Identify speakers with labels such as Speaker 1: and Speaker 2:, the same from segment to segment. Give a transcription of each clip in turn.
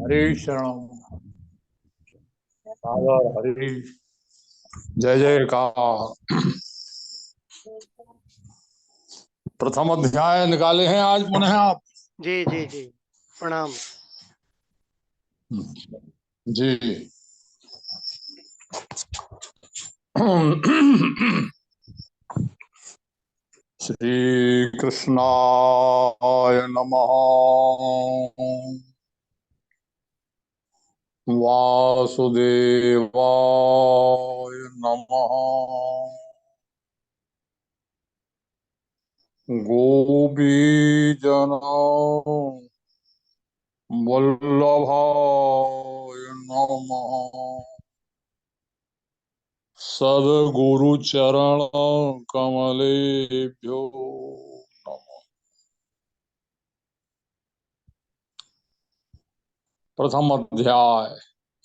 Speaker 1: हरे शरणम। सागर हरि। जय जयकार। प्रथम अध्याय निकाले हैं आज पुनः आप।
Speaker 2: जी जी जी, प्रणाम।
Speaker 1: जी। श्री कृष्णाय नमः। वासुदेवाय नमः। गोपीजन वल्लभाय नमः। सद्गुरु चरण कमलेभ्यो नमः। प्रथम अध्याय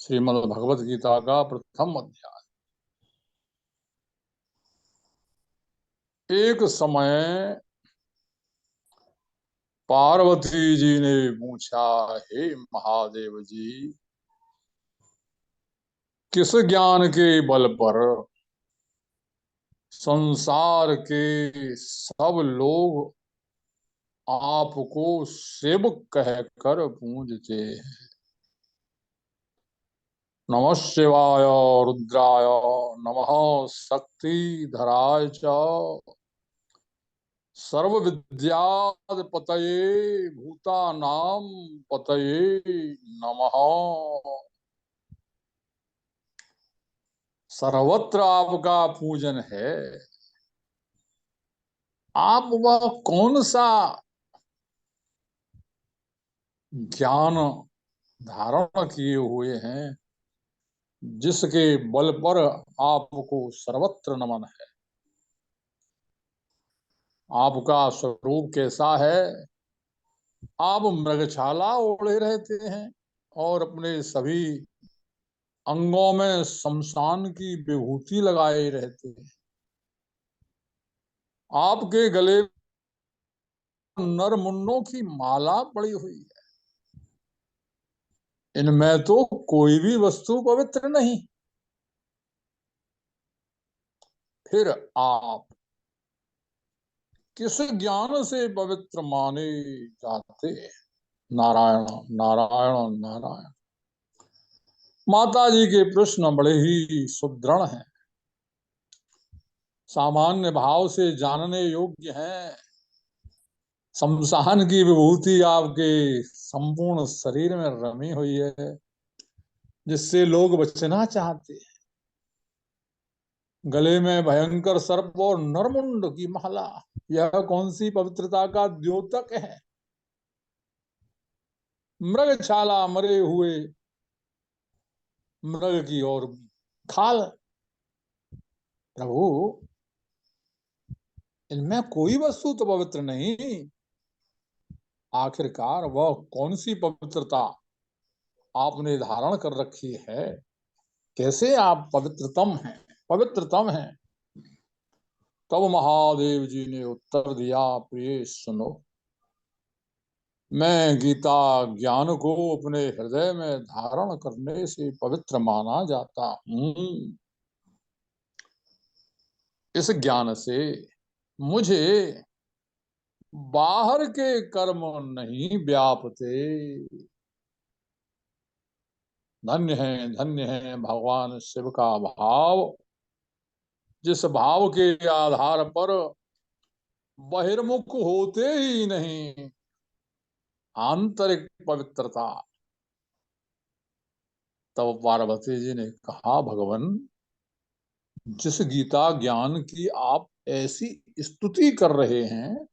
Speaker 1: श्रीमद् भगवत गीता का प्रथम अध्याय। एक समय पार्वती जी ने पूछा, हे महादेव जी, किस ज्ञान के बल पर संसार के सब लोग आपको सेवक कहकर पूजते हैं? नमः शिवाय रुद्राय नमः शक्तिधराय च सर्व विद्यापतये भूतानां पतये नमः। सर्वत्र आपका पूजन है। आप वह कौन सा ज्ञान धारण किए हुए हैं जिसके बल पर आपको सर्वत्र नमन है? आपका स्वरूप कैसा है? आप मृगछाला ओढ़े रहते हैं और अपने सभी अंगों में शमशान की विभूति लगाए रहते हैं। आपके गले नर मुंडों की माला पड़ी हुई है। इनमें तो कोई भी वस्तु पवित्र नहीं। फिर आप किस ज्ञान से पवित्र माने जाते हैं? नारायण नारायण नारायण। माता जी के प्रश्न बड़े ही सुदृढ़ हैं, सामान्य भाव से जानने योग्य हैं। शमशान की विभूति आपके संपूर्ण शरीर में रमी हुई है, जिससे लोग बचना चाहते हैं। गले में भयंकर सर्प और नरमुंड की माला, यह कौन सी पवित्रता का द्योतक है? मृगछाला मरे हुए मृग की और खाल। प्रभु, इनमें कोई वस्तु तो पवित्र नहीं। आखिरकार वह कौन सी पवित्रता आपने धारण कर रखी है? कैसे आप पवित्रतम हैं, पवित्रतम हैं? तब महादेव जी ने उत्तर दिया, प्रिय सुनो, मैं गीता ज्ञान को अपने हृदय में धारण करने से पवित्र माना जाता हूँ। इस ज्ञान से मुझे बाहर के कर्म नहीं व्यापते। धन्य है भगवान शिव का भाव, जिस भाव के आधार पर बहिर्मुख होते ही नहीं आंतरिक पवित्रता। तब पार्वती जी ने कहा, भगवान, जिस गीता ज्ञान की आप ऐसी स्तुति कर रहे हैं,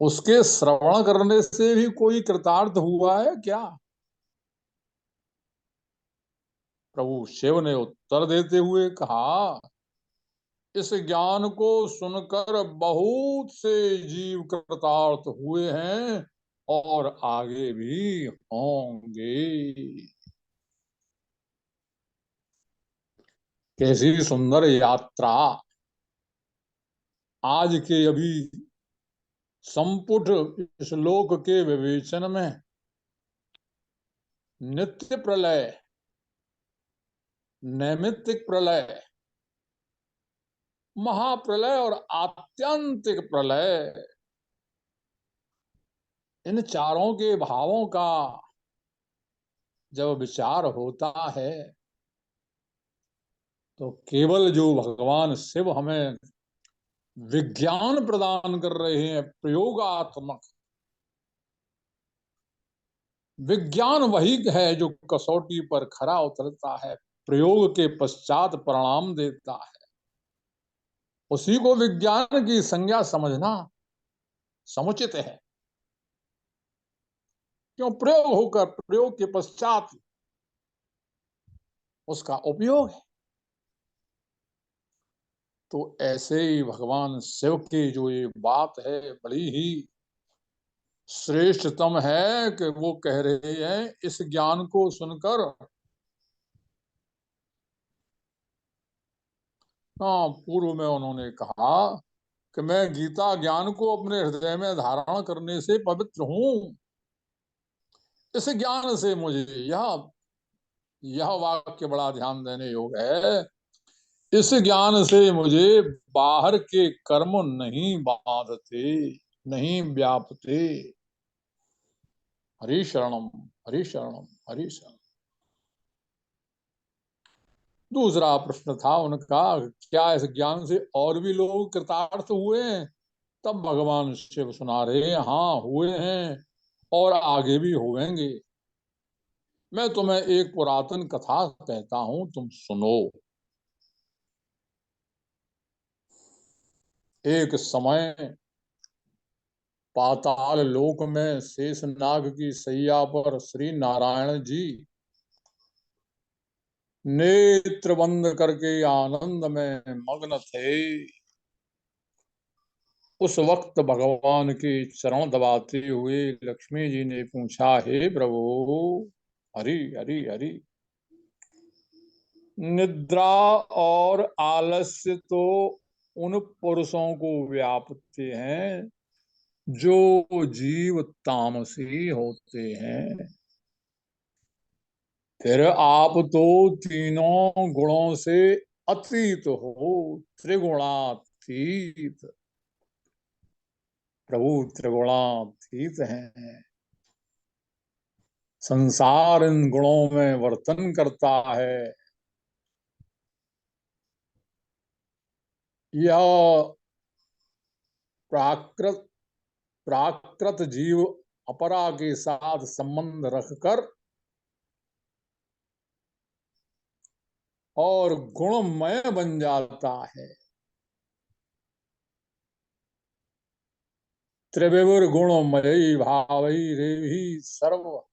Speaker 1: उसके श्रवण करने से भी कोई कृतार्थ हुआ है क्या? प्रभु शिव ने उत्तर देते हुए कहा, इस ज्ञान को सुनकर बहुत से जीव कृतार्थ हुए हैं और आगे भी होंगे। कैसी सुंदर यात्रा आज के अभी संपुट श्लोक के विवेचन में नित्य प्रलय, नैमित्तिक प्रलय, महाप्रलय और आत्यंतिक प्रलय, इन चारों के भावों का जब विचार होता है तो केवल जो भगवान शिव हमें विज्ञान प्रदान कर रहे हैं, प्रयोगात्मक विज्ञान वही है जो कसौटी पर खरा उतरता है, प्रयोग के पश्चात परिणाम देता है। उसी को विज्ञान की संज्ञा समझना समुचित है। क्यों? प्रयोग होकर प्रयोग के पश्चात उसका उपयोग है। तो ऐसे ही भगवान शिव की जो ये बात है बड़ी ही श्रेष्ठतम है कि वो कह रहे हैं इस ज्ञान को सुनकर, हाँ, पूर्व में उन्होंने कहा कि मैं गीता ज्ञान को अपने हृदय में धारण करने से पवित्र हूं। इस ज्ञान से मुझे यह वाक्य बड़ा ध्यान देने योग्य है। इस ज्ञान से मुझे बाहर के कर्म नहीं बांधते, नहीं व्यापते। हरि शरणम, हरि शरणम, हरि शरणम। दूसरा प्रश्न था उनका, क्या इस ज्ञान से और भी लोग कृतार्थ हुए हैं? तब भगवान शिव सुना रहे हैं, हाँ हुए हैं और आगे भी होंगे। मैं तुम्हें एक पुरातन कथा कहता हूं, तुम सुनो। एक समय पाताल लोक में शेषनाग की सैया पर श्री नारायण जी नेत्र बंद करके आनंद में मग्न थे। उस वक्त भगवान के चरण दबाते हुए लक्ष्मी जी ने पूछा, हे प्रभु, हरि हरि हरि, निद्रा और आलस्य तो उन पुरुषों को व्यापते हैं जो जीव तामसी होते हैं। फिर आप तो तीनों गुणों से अतीत हो, त्रिगुणातीत। प्रभु त्रिगुणातीत हैं। संसार इन गुणों में वर्तन करता है। यह प्राकृत प्राकृत जीव अपरा के साथ संबंध रखकर और गुणमय बन जाता है। त्रिविवर गुणमयी भावई रेवी सर्वमयम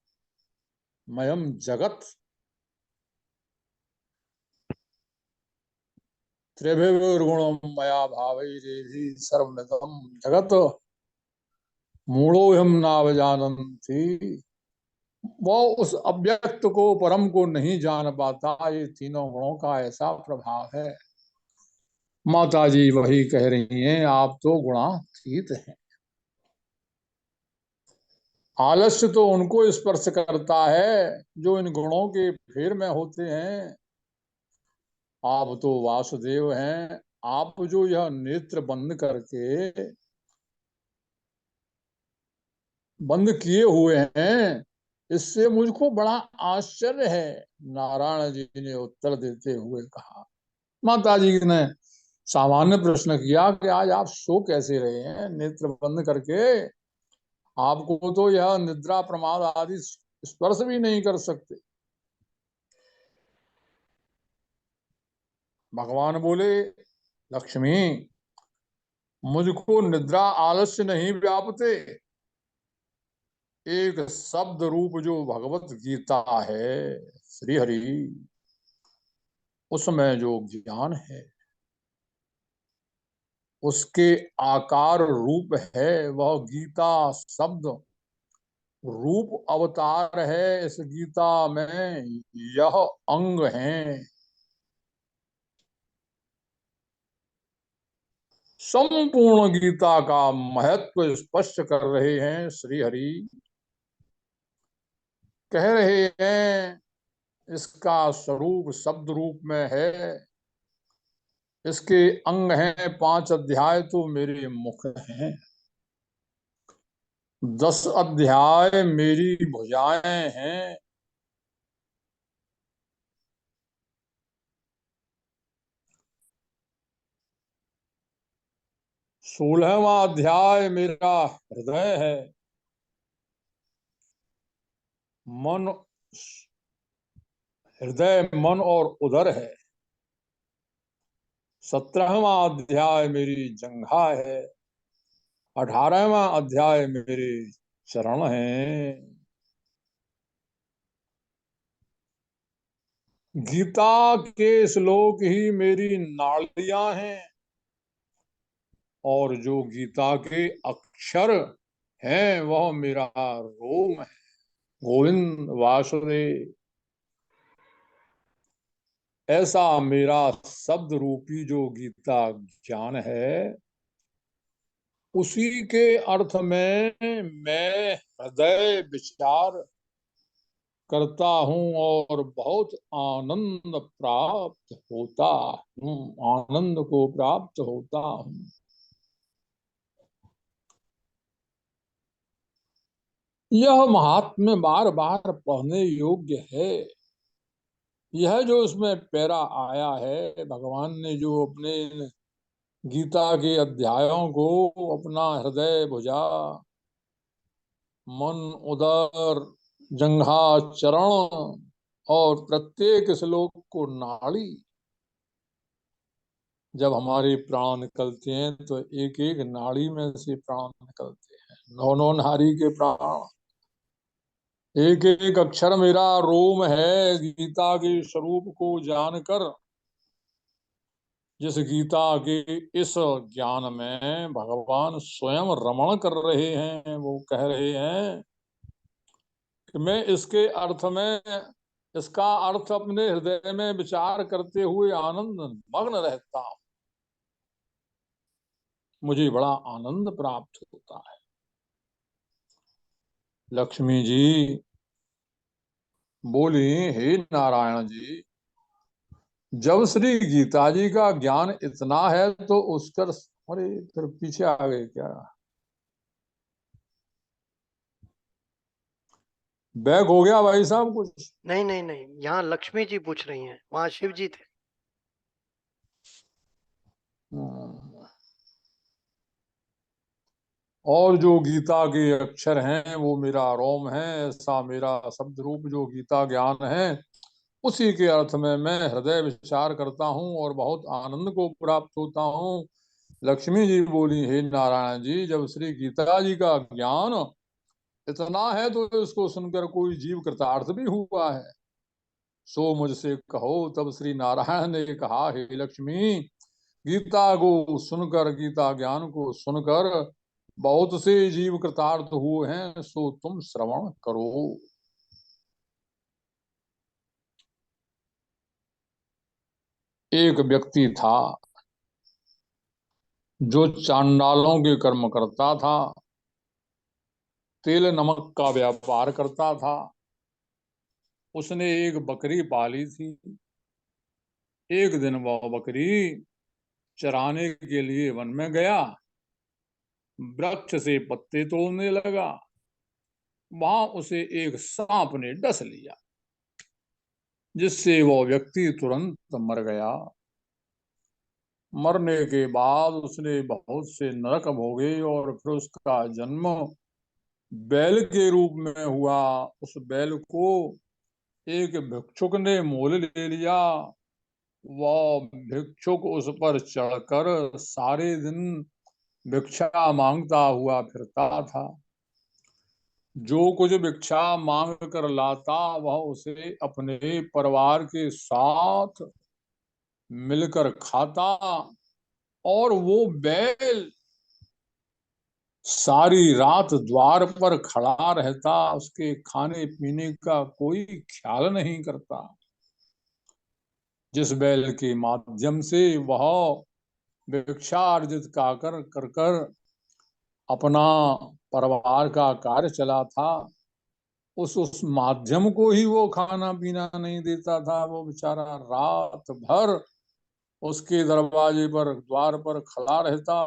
Speaker 1: जगत। त्रिविवर गुणमया भावई रेवी सर्वमिदं जगत, मूढ़ो हम नावजानंती। वो उस अव्यक्त को, परम को नहीं जान पाता। ये तीनों गुणों का ऐसा प्रभाव है। माता जी वही कह रही हैं, आप तो गुणातीत हैं। आलस्य तो उनको स्पर्श करता है जो इन गुणों के फेर में होते हैं। आप तो वासुदेव हैं। आप जो यह नेत्र बंद करके बंद किए हुए हैं, इससे मुझको बड़ा आश्चर्य है। नारायण जी ने उत्तर देते हुए कहा, माता जी ने सामान्य प्रश्न किया कि आज आप सो कैसे रहे हैं नेत्र बंद करके? आपको तो यह निद्रा प्रमाद आदि स्पर्श भी नहीं कर सकते। भगवान बोले, लक्ष्मी, मुझको निद्रा आलस्य नहीं व्यापते। एक शब्द रूप जो भगवत गीता है, श्री हरि, उसमें जो ज्ञान है, उसके आकार रूप है, वह गीता शब्द रूप अवतार है। इस गीता में यह अंग है। संपूर्ण गीता का महत्व स्पष्ट कर रहे हैं श्री हरि। कह रहे हैं इसका स्वरूप शब्द रूप में है, इसके अंग हैं 5 अध्याय तो मेरे मुख हैं, 10 अध्याय मेरी भुजाएं हैं। 16वां अध्याय मेरा हृदय है, मन, हृदय मन और उदर है। 17वां अध्याय मेरी जंघा है, 18वां अध्याय मेरे चरण हैं। गीता के श्लोक ही मेरी नाड़ियां हैं, और जो गीता के अक्षर हैं वह मेरा रोम है। गोविंद वासुदेव। ऐसा मेरा शब्द रूपी जो गीता ज्ञान है, उसी के अर्थ में मैं हृदय विचार करता हूँ और बहुत आनंद प्राप्त होता हूँ, आनंद को प्राप्त होता हूँ। यह महात्म्य बार बार पढ़ने योग्य है। यह जो इसमें पैरा आया है, भगवान ने जो अपने गीता के अध्यायों को अपना हृदय भुजा, मन, उदर, जंघा, चरण और प्रत्येक श्लोक को नाड़ी, जब हमारे प्राण निकलते हैं तो एक एक नाड़ी में से प्राण निकलते हैं। 9 नाड़ी के प्राण, एक एक अक्षर मेरा रोम है। गीता के स्वरूप को जानकर, जिस गीता के इस ज्ञान में भगवान स्वयं रमण कर रहे हैं, वो कह रहे हैं कि मैं इसके अर्थ में, इसका अर्थ अपने हृदय में विचार करते हुए आनंद मग्न रहता हूं, मुझे बड़ा आनंद प्राप्त होता है। लक्ष्मी जी बोली, हे नारायण जी, जब श्री गीता जी का ज्ञान इतना है तो उसका, अरे फिर पीछे आ गए क्या? बैक हो गया भाई साहब कुछ?
Speaker 2: नहीं नहीं नहीं, यहाँ लक्ष्मी जी पूछ रही हैं, वहाँ शिव जी थे।
Speaker 1: हम्म। और जो गीता के अक्षर हैं वो मेरा रोम है। ऐसा मेरा शब्द रूप जो गीता ज्ञान है, उसी के अर्थ में मैं हृदय विचार करता हूँ और बहुत आनंद को प्राप्त होता हूँ। लक्ष्मी जी बोली, हे नारायण जी, जब श्री गीता जी का ज्ञान इतना है तो इसको सुनकर कोई जीव कृतार्थ भी हुआ है, सो मुझसे कहो। तब श्री नारायण ने कहा, हे लक्ष्मी, गीता को सुनकर, गीता ज्ञान को सुनकर बहुत से जीव कृतार्थ हुए हैं, सो तुम श्रवण करो। एक व्यक्ति था जो चांडालों के कर्म करता था, तेल नमक का व्यापार करता था। उसने एक बकरी पाली थी। एक दिन वह बकरी चराने के लिए वन में गया, वृक्ष से पत्ते तोड़ने लगा। वहां उसे एक सांप ने डस लिया, जिससे वह व्यक्ति तुरंत मर गया। मरने के बाद उसने बहुत से नरक भोगे और फिर उसका जन्म बैल के रूप में हुआ। उस बैल को एक भिक्षुक ने मोल ले लिया। वह भिक्षुक उस पर चढ़कर सारे दिन भिक्षा मांगता हुआ फिरता था। जो कुछ भिक्षा मांग कर लाता वह उसे अपने परिवार के साथ मिलकर खाता, और वो बैल सारी रात द्वार पर खड़ा रहता, उसके खाने पीने का कोई ख्याल नहीं करता। जिस बैल के माध्यम से वह भिक्षा अर्जित कर कर अपना परिवार का कार्य चला था, उस माध्यम को ही वो खाना पीना नहीं देता था। वो बेचारा रात भर उसके दरवाजे पर, द्वार पर खड़ा रहता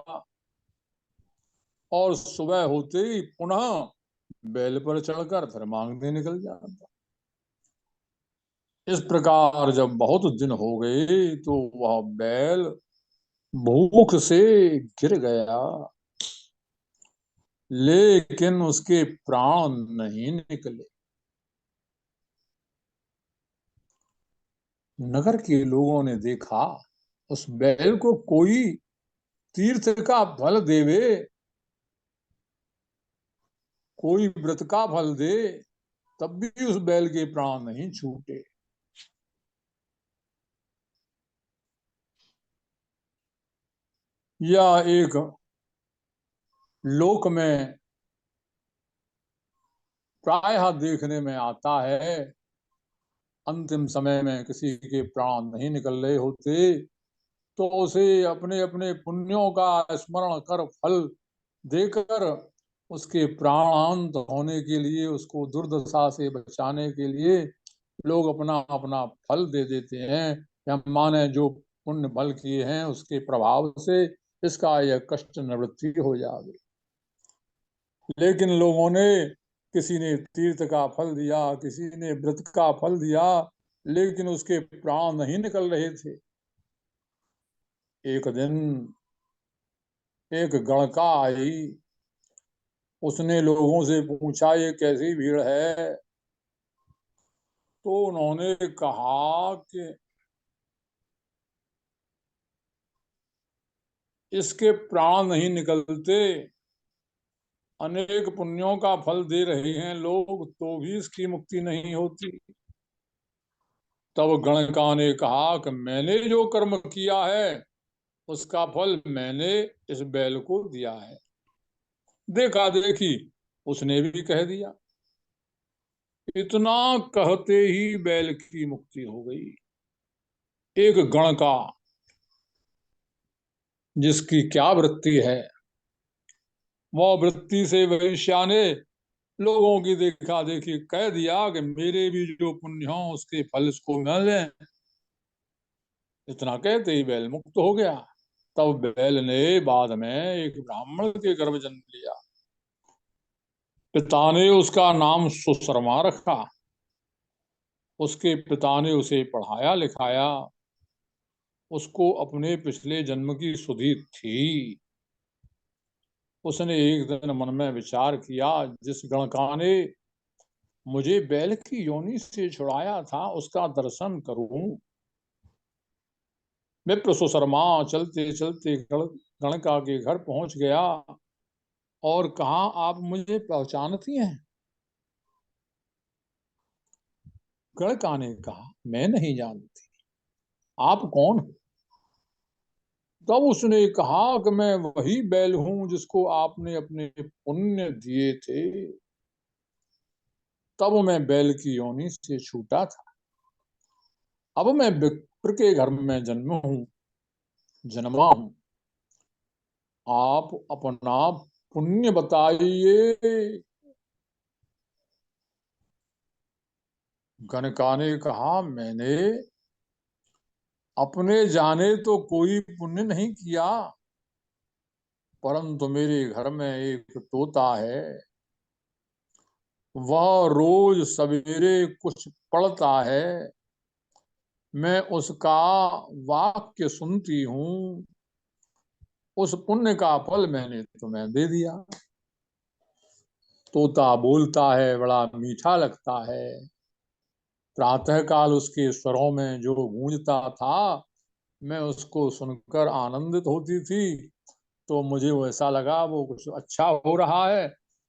Speaker 1: और सुबह होते ही पुनः बैल पर चढ़कर फिर मांगने निकल जाता। इस प्रकार जब बहुत दिन हो गए तो वह बैल भूख से गिर गया, लेकिन उसके प्राण नहीं निकले। नगर के लोगों ने देखा उस बैल को कोई तीर्थ का फल देवे, कोई व्रत का फल दे, तब भी उस बैल के प्राण नहीं छूटे। यह एक लोक में प्रायः देखने में आता है। अंतिम समय में किसी के प्राण नहीं निकल रहे होते तो उसे अपने अपने पुण्यों का स्मरण कर फल देकर उसके प्राणांत होने के लिए, उसको दुर्दशा से बचाने के लिए लोग अपना अपना फल दे देते हैं। या माने जो पुण्य फल किए हैं उसके प्रभाव से इसका यह कष्ट निवृत्ति हो जाए। लेकिन लोगों ने, किसी ने तीर्थ का फल दिया, किसी ने व्रत का फल दिया, लेकिन उसके प्राण नहीं निकल रहे थे। एक दिन एक गणका आई, उसने लोगों से पूछा ये कैसी भीड़ है। तो उन्होंने कहा कि इसके प्राण नहीं निकलते, अनेक पुण्यों का फल दे रहे हैं लोग, तो भी इसकी मुक्ति नहीं होती। तब गणका ने कहा कि मैंने जो कर्म किया है उसका फल मैंने इस बैल को दिया है। देखा देखी उसने भी कह दिया। इतना कहते ही बैल की मुक्ति हो गई। एक गण का, जिसकी क्या वृत्ति है, वह वृत्ति से वैश्या ने लोगों की देखा देखी कह दिया कि मेरे भी जो पुण्य हो उसके फल इसको मिले। इतना कहते ही बैल मुक्त हो गया। तब बैल ने बाद में एक ब्राह्मण के गर्भ जन्म लिया। पिता ने उसका नाम सुशर्मा रखा। उसके पिता ने उसे पढ़ाया लिखाया। उसको अपने पिछले जन्म की सुधि थी। उसने एक दिन मन में विचार किया, जिस गणका ने मुझे बैल की योनि से छुड़ाया था उसका दर्शन करूं। विप्र सुशर्मा चलते चलते गणका के घर पहुंच गया और कहा, आप मुझे पहचानती हैं? गणका ने कहा, मैं नहीं जानती, आप कौन हो? तब उसने कहा कि मैं वही बैल हूं जिसको आपने अपने पुण्य दिए थे। तब मैं बैल की योनि से छूटा था। अब मैं विप्र के घर में जन्मा हूं। आप अपना पुण्य बताइए। गणका ने कहा, मैंने अपने जाने तो कोई पुण्य नहीं किया, परंतु मेरे घर में एक तोता है। वह रोज सवेरे कुछ पढ़ता है, मैं उसका वाक्य सुनती हूँ। उस पुण्य का फल मैंने तुम्हें दे दिया। तोता बोलता है, बड़ा मीठा लगता है। प्रातःकाल उसके स्वरों में जो गूंजता था, मैं उसको सुनकर आनंदित होती थी। तो मुझे वो ऐसा लगा वो कुछ अच्छा हो रहा है।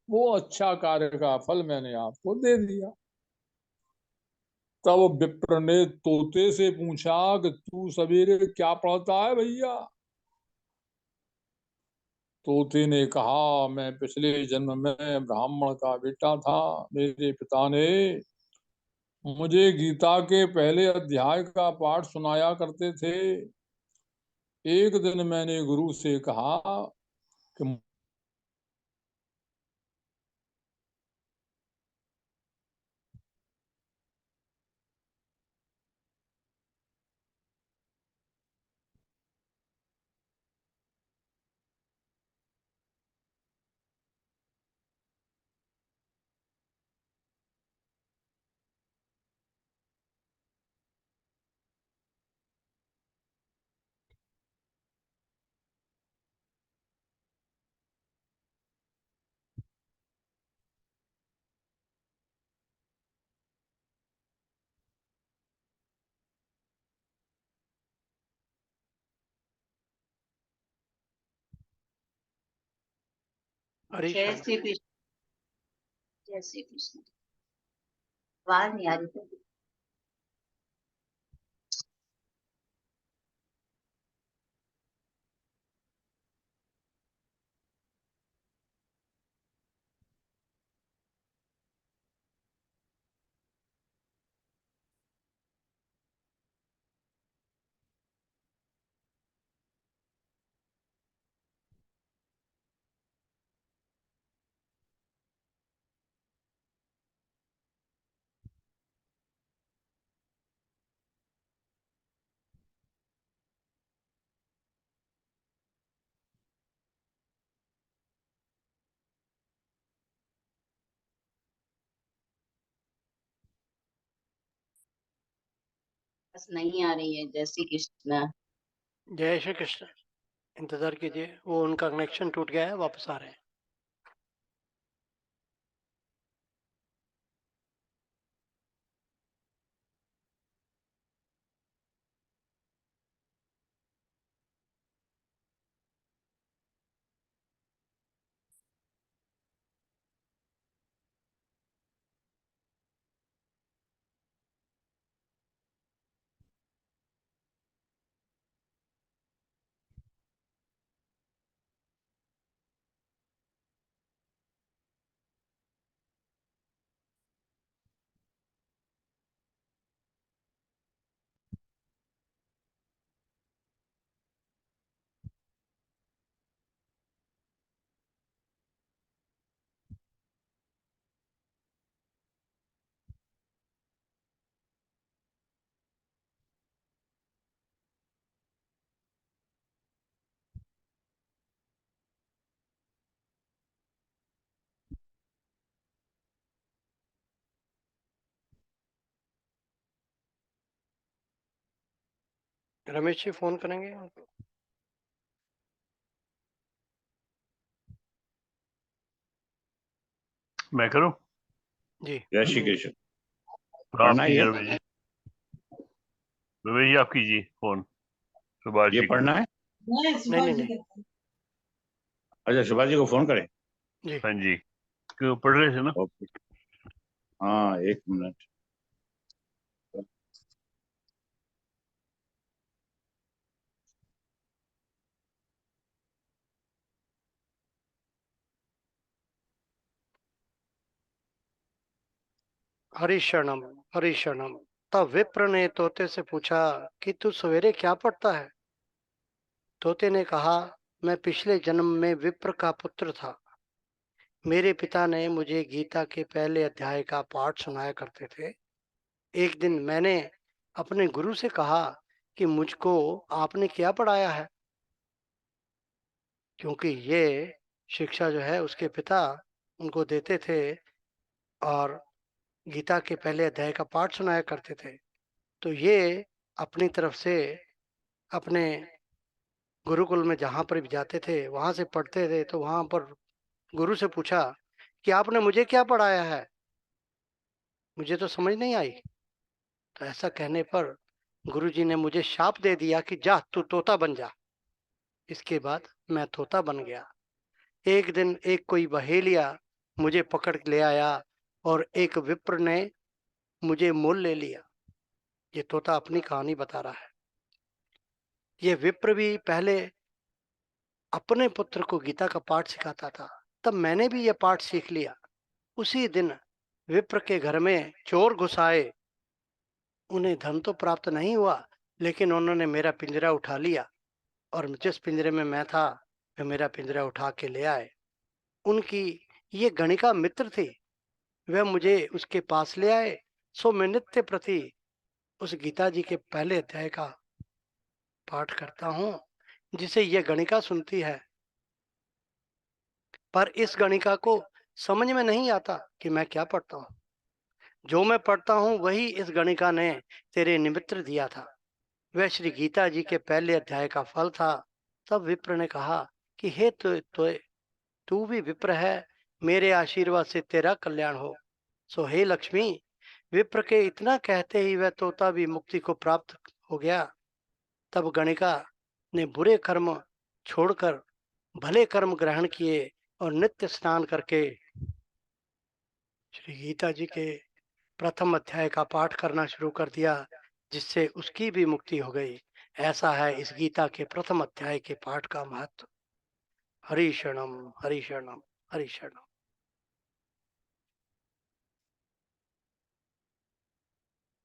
Speaker 1: वो अच्छा कार्य का फल मैंने आपको दे दिया। तब विप्र ने तोते से पूछा कि तू सवेरे क्या पढ़ता है भैया? तोते ने कहा, मैं पिछले जन्म में ब्राह्मण का बेटा था। मेरे पिता ने मुझे गीता के पहले अध्याय का पाठ सुनाया करते थे। एक दिन मैंने गुरु से कहा कि
Speaker 2: हरी
Speaker 3: जय
Speaker 2: शरण।
Speaker 3: श्री कृष्ण। जय श्री कृष्ण। आवाज नहीं आ रही थी। बस नहीं आ रही है। जय श्री कृष्ण।
Speaker 2: जय श्री कृष्ण। इंतजार कीजिए, वो उनका कनेक्शन टूट गया है, वापस आ रहे हैं। रमेश जी फोन करेंगे उनको?
Speaker 4: मैं करूं?
Speaker 2: जी।
Speaker 5: जय श्री कृष्ण।
Speaker 4: आप
Speaker 5: पढ़ना ही
Speaker 4: कीजिए
Speaker 5: है?
Speaker 4: रमेश जी। रमेश जी आप कीजिए फोन सुभाष
Speaker 5: ये
Speaker 4: जी को।
Speaker 5: पढ़ना है?
Speaker 2: नहीं नहीं नहीं।
Speaker 5: अच्छा, सुभाष जी को फोन करें?
Speaker 2: जी।
Speaker 4: हाँ जी, क्यों पढ़ रहे थे ना?
Speaker 5: ओके। हाँ, एक मिनट।
Speaker 2: हरि शरणम, हरि शरणम। तब विप्र ने तोते से पूछा कि तू सवेरे क्या पढ़ता है? तोते ने कहा, मैं पिछले जन्म में विप्र का पुत्र था। मेरे पिता ने मुझे गीता के पहले अध्याय का पाठ सुनाया करते थे। एक दिन मैंने अपने गुरु से कहा कि मुझको आपने क्या पढ़ाया है, क्योंकि ये शिक्षा जो है उसके पिता उनको देते थे और गीता के पहले अध्याय का पाठ सुनाया करते थे। तो ये अपनी तरफ से अपने गुरुकुल में जहाँ पर भी जाते थे वहां से पढ़ते थे। तो वहां पर गुरु से पूछा कि आपने मुझे क्या पढ़ाया है, मुझे तो समझ नहीं आई। तो ऐसा कहने पर गुरुजी ने मुझे शाप दे दिया कि जा तू तोता बन जा। इसके बाद मैं तोता बन गया। एक दिन एक कोई बहेलिया मुझे पकड़ के ले आया और एक विप्र ने मुझे मोल ले लिया। ये तोता अपनी कहानी बता रहा है। ये विप्र भी पहले अपने पुत्र को गीता का पाठ सिखाता था, तब मैंने भी यह पाठ सीख लिया। उसी दिन विप्र के घर में चोर घुस आए। उन्हें धन तो प्राप्त नहीं हुआ, लेकिन उन्होंने मेरा पिंजरा उठा लिया और जिस पिंजरे में मैं था वे मेरा पिंजरा उठा के ले आए। उनकी ये गणिका मित्र थी, वह मुझे उसके पास ले आए। सो मैं नित्य प्रति उस गीता जी के पहले अध्याय का पाठ करता हूँ, जिसे यह गणिका सुनती है। पर इस गणिका को समझ में नहीं आता कि मैं क्या पढ़ता हूँ। जो मैं पढ़ता हूँ वही इस गणिका ने तेरे निमित्र दिया था। वह श्री गीता जी के पहले अध्याय का फल था। तब विप्र ने कहा कि हे तू भी विप्र है, मेरे आशीर्वाद से तेरा कल्याण हो। सो हे लक्ष्मी, विप्र के इतना कहते ही वह तोता भी मुक्ति को प्राप्त हो गया। तब गणिका ने बुरे कर्म छोड़कर भले कर्म ग्रहण किए और नित्य स्नान करके श्री गीता जी के प्रथम अध्याय का पाठ करना शुरू कर दिया, जिससे उसकी भी मुक्ति हो गई। ऐसा है इस गीता के प्रथम अध्याय के पाठ का महत्व। हरि शरणम, हरि शरणम, हरि शरणम।